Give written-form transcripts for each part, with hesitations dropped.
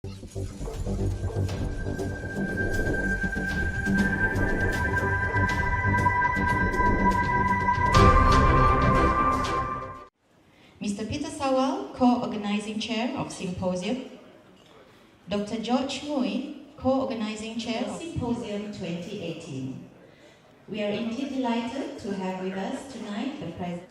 Mr. Peter Sawal, Co-Organizing Chair of Symposium. Dr. George Mui, Co-Organizing Chair of Symposium 2018. We are indeed delighted to have with us tonight the President.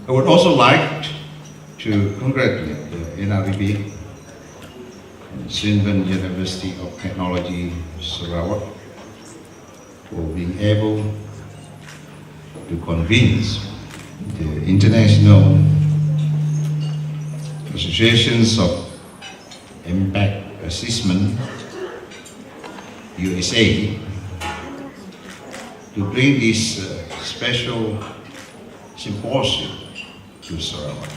I would also like to congratulate the NREB and Swinburne University of Technology, Sarawak for being able to convince the international associations of impact assessment, USA, to bring this special symposium to Sarawak.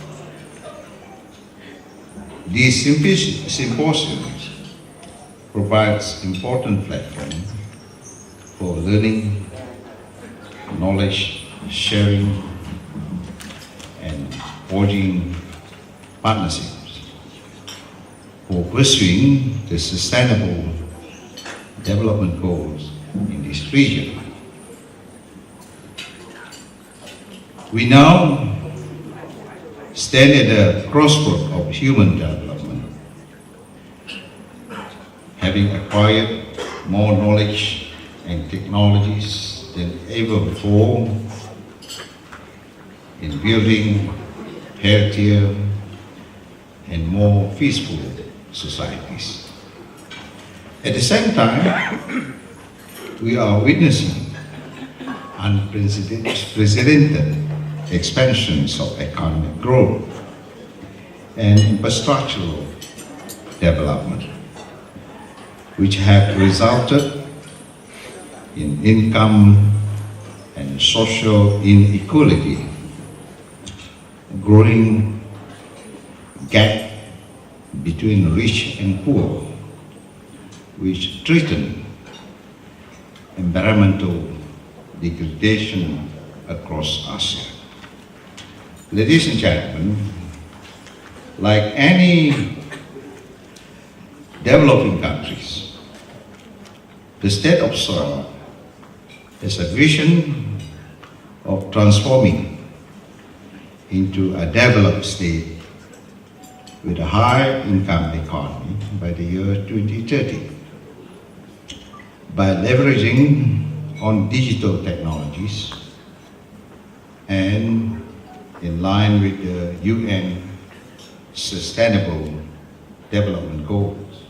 This symposium provides important platform for learning, knowledge sharing, and forging partnerships for pursuing the sustainable development goals in this region. We now stand at the crossroads of human development, having acquired more knowledge and technologies than ever before in building healthier and more peaceful societies. At the same time, we are witnessing unprecedented expansions of economic growth and infrastructural development, which have resulted in income and social inequality, growing gap between rich and poor, which threaten environmental degradation across Asia. Ladies and gentlemen, like any developing countries, the state of Sarawak has a vision of transforming into a developed state with a high income economy by the year 2030. By leveraging on digital technologies and in line with the UN Sustainable Development Goals.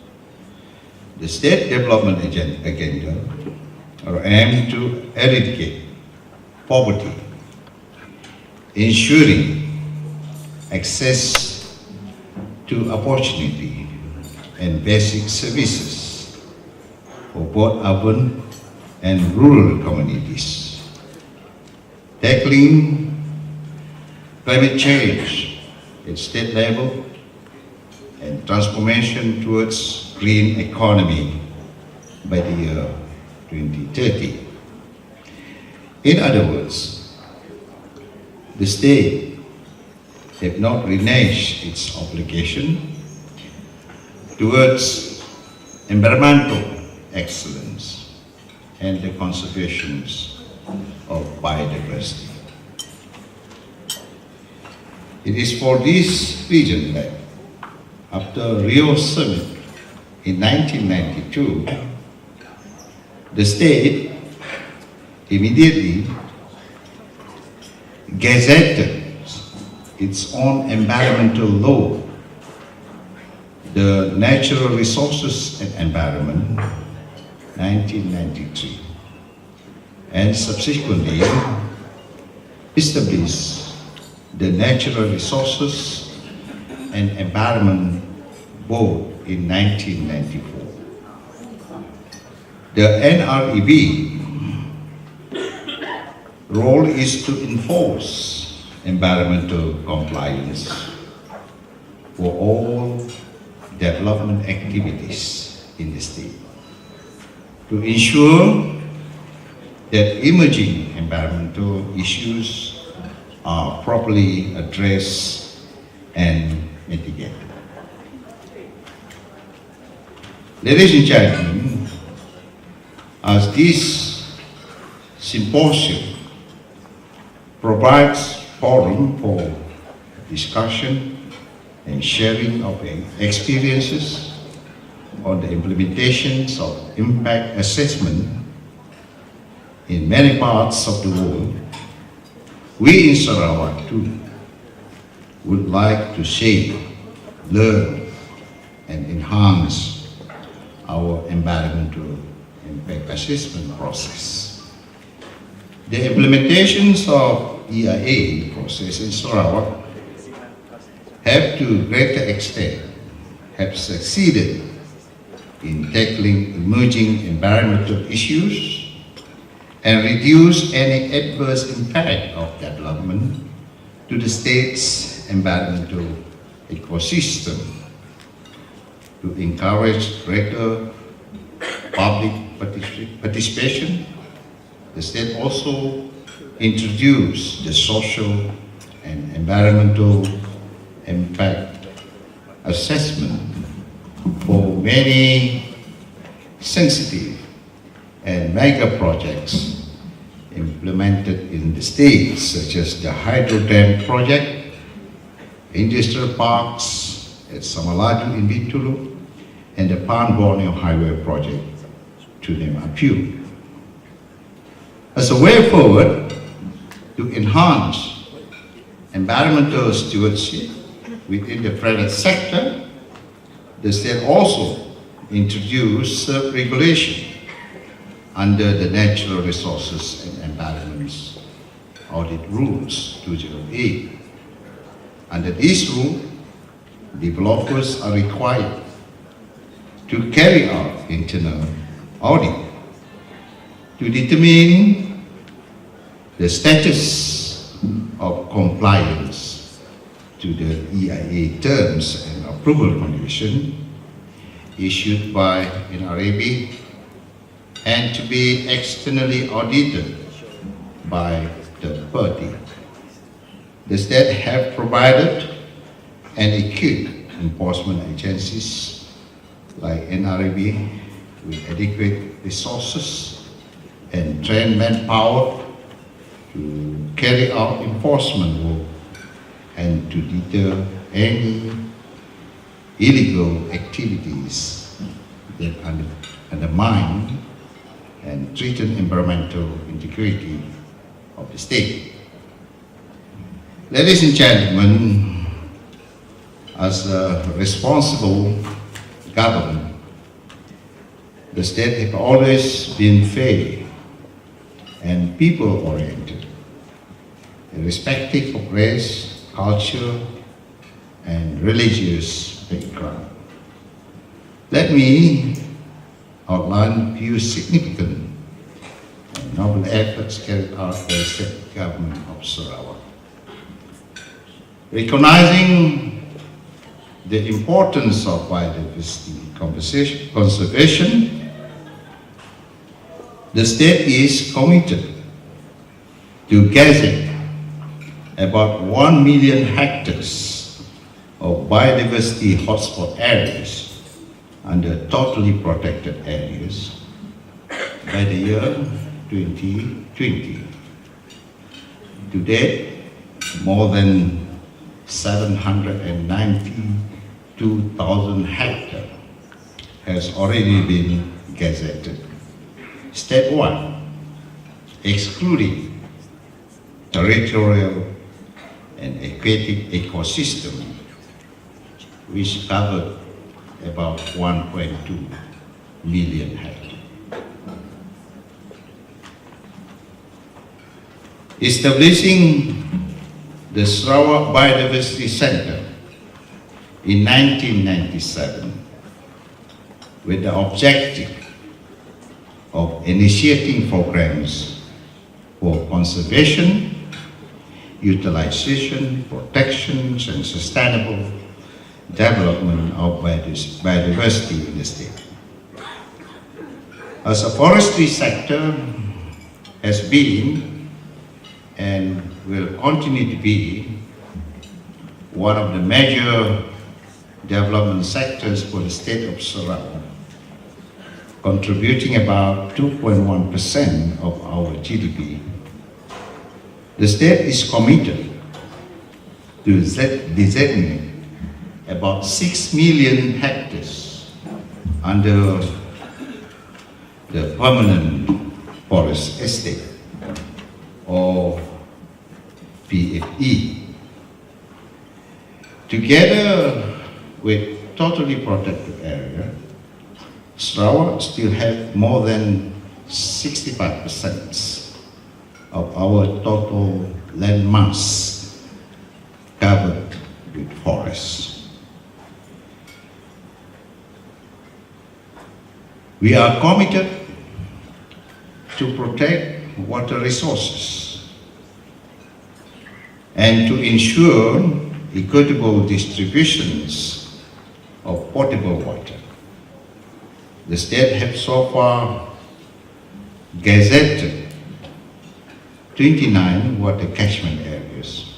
The State Development Agenda are aimed to eradicate poverty, ensuring access to opportunity and basic services for both urban and rural communities, tackling climate change at state level and transformation towards green economy by the year 2030. In other words, the state have not reneged its obligation towards environmental excellence and the conservation of biodiversity. It is for this reason that after Rio Summit in 1992, the state immediately gazetted its own environmental law, the Natural Resources and Environment, 1993, and subsequently established the Natural Resources and Environment Board in 1994. The NREB role is to enforce environmental compliance for all development activities in the state, to ensure that emerging environmental issues are properly addressed and mitigated. Ladies and gentlemen, as this symposium provides forum for discussion and sharing of experiences on the implementations of impact assessment in many parts of the world, we in Sarawak too would like to shape, learn, and enhance our environmental impact assessment process. The implementations of AIA process in Sarawak have to a greater extent have succeeded in tackling emerging environmental issues and reduce any adverse impact of development to the state's environmental ecosystem, to encourage greater public participation. The state also introduced the social and environmental impact assessment for many sensitive and mega projects implemented in the state, such as the hydro dam project, industrial parks at Samalaju in Bintulu, and the Pan-Borneo Highway project, to name a few. As a way forward to enhance environmental stewardship within the private sector, the state also introduced self-regulation under the Natural Resources and Environment Audit Rules 208. Under this rule, developers are required to carry out internal audit to determine the status of compliance to the AIA terms and approval condition issued by NREB and to be externally audited by the party. The state have provided and equipped enforcement agencies like NREB with adequate resources and trained manpower to carry out enforcement work and to deter any illegal activities that undermine and threaten environmental integrity of the state. Ladies and gentlemen, as a responsible government, the state has always been fair and people-oriented, irrespective of race, culture, and religious background. Let me outline a few significant and noble efforts carried out by the state government of Sarawak. Recognizing the importance of biodiversity conservation, the state is committed to gazette about 1 million hectares of biodiversity hotspot areas under totally protected areas by the year 2020. To date, more than 792,000 hectares has already been gazetted statewide, excluding territorial and aquatic ecosystem, which covered about 1.2 million hectares. Establishing the Sarawak Biodiversity Center in 1997 with the objective of initiating programs for conservation, utilization, protection, and sustainable development of biodiversity in the state. As a forestry sector has been and will continue to be one of the major development sectors for the state of Sarawak, contributing about 2.1% of our GDP. The state is committed to designate about 6 million hectares under the permanent forest estate, or PFE. Together with totally protected area, Sarawak still have more than 65% of our total land mass covered with forests. We are committed to protect water resources and to ensure equitable distributions of potable water. The state has so far gazetted 29 water catchment areas,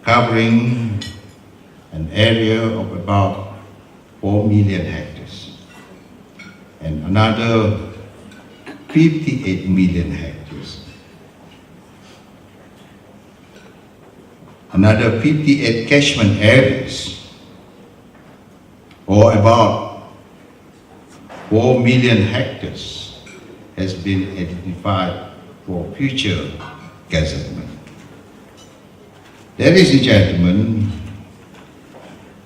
covering an area of about 4 million hectares, and another 58 million hectares. Another 58 catchment areas, or about 4 million hectares, has been identified for future gazettement. Ladies and gentlemen,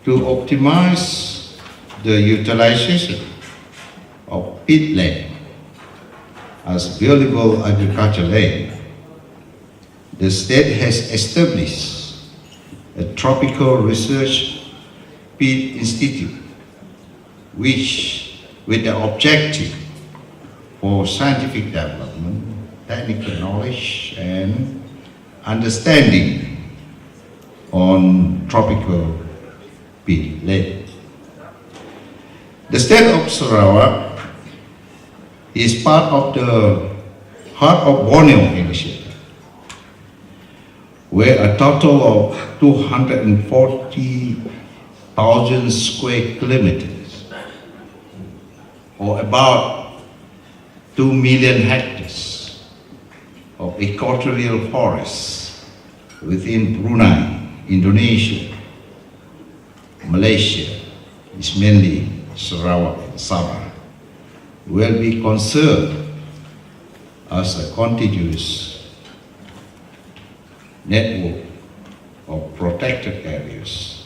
to optimize the utilization of peatland as valuable agricultural land, the state has established a tropical research peat institute, which, with the objective for scientific development, technical knowledge, and understanding on tropical peatland. The state of Sarawak is part of the Heart of Borneo initiative, where a total of 240,000 square kilometers, or about 2 million hectares of equatorial forests within Brunei, Indonesia, Malaysia, is mainly Sarawak and Sabah, will be conserved as a contiguous network of protected areas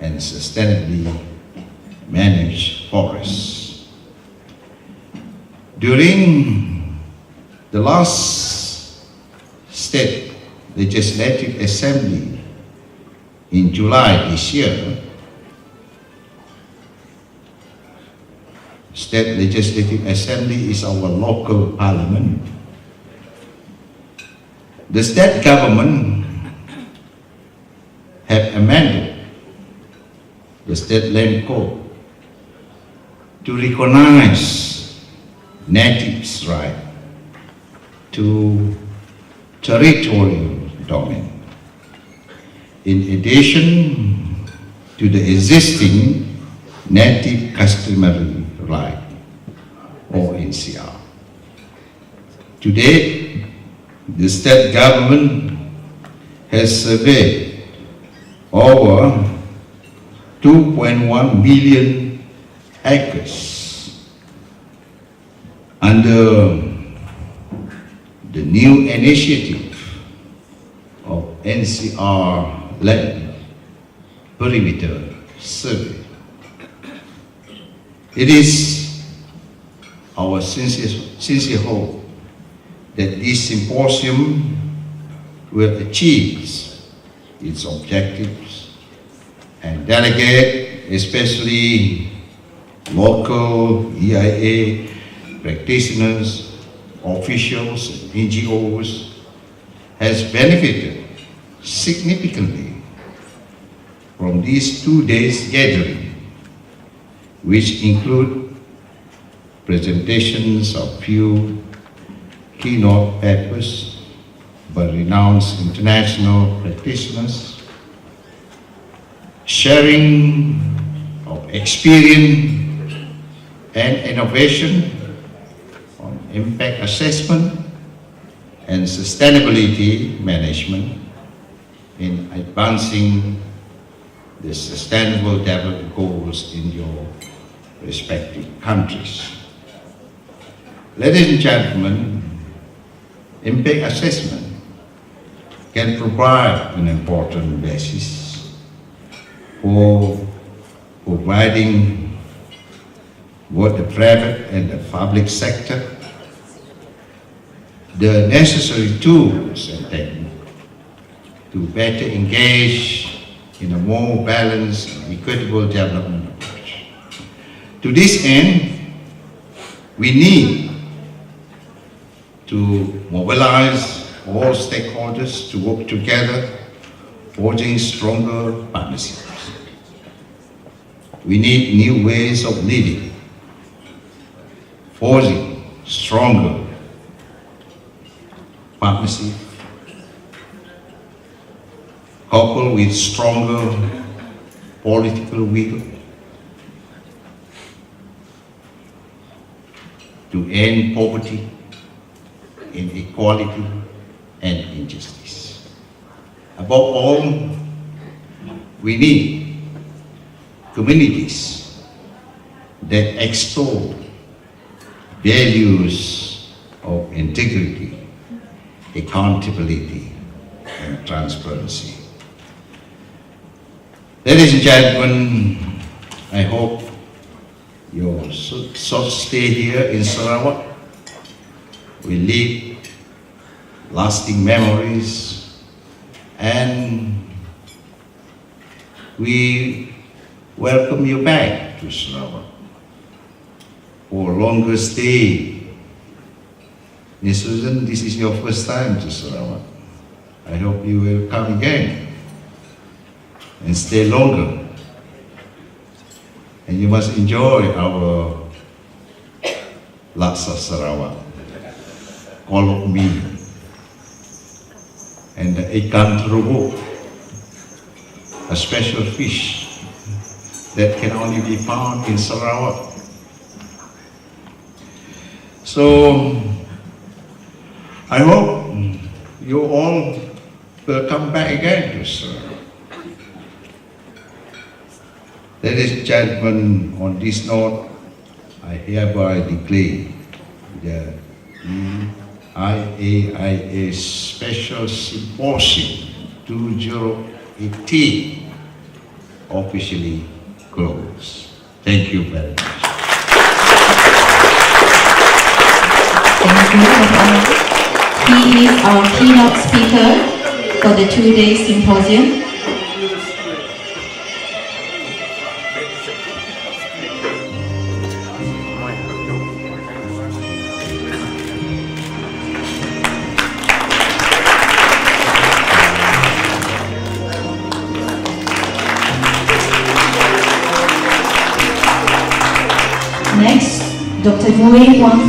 and sustainably managed forests. During the last state legislative assembly in July this year, State Legislative Assembly is our local parliament. The state government have amended the state land code to recognize natives' right to territorial domain. In addition to the existing Native Customary Right, or NCR. To date, the state government has surveyed over 2.1 million acres under the new initiative of NCR Land Perimeter Survey. It is our sincere hope that this symposium will achieve its objectives and delegate, especially local AIA practitioners, officials, and NGOs, has benefited significantly from these 2 days gathering, which include presentations of few keynote papers by renowned international practitioners, sharing of experience and innovation on impact assessment and sustainability management in advancing the sustainable development goals in your respective countries. Ladies and gentlemen, impact assessment can provide an important basis for providing both the private and the public sector the necessary tools and techniques to better engage in a more balanced and equitable development approach. To this end, we need to mobilize all stakeholders to work together, forging stronger partnerships. We need new ways of living, forging stronger partnership, coupled with stronger political will to end poverty, inequality, and injustice. Above all, we need communities that extol values of integrity, accountability, and transparency. Ladies and gentlemen, I hope your short stay here in Sarawak will leave lasting memories, and we welcome you back to Sarawak for a longer stay. Miss Susan, this is your first time to Sarawak. I hope you will come again and stay longer. And you must enjoy our laksa Sarawak, kolok mie, and the ikan terubuk, a special fish that can only be found in Sarawak. So, I hope you all will come back again to Sarawak. Ladies and gentlemen, on this note, I hereby declare the AIA Special Symposium 2018 officially closed. Thank you very much. Thank you. He is our keynote speaker for the 2-day symposium. Next, Dr. Awang.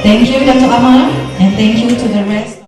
Thank you, Dr. Amar, and thank you to the rest.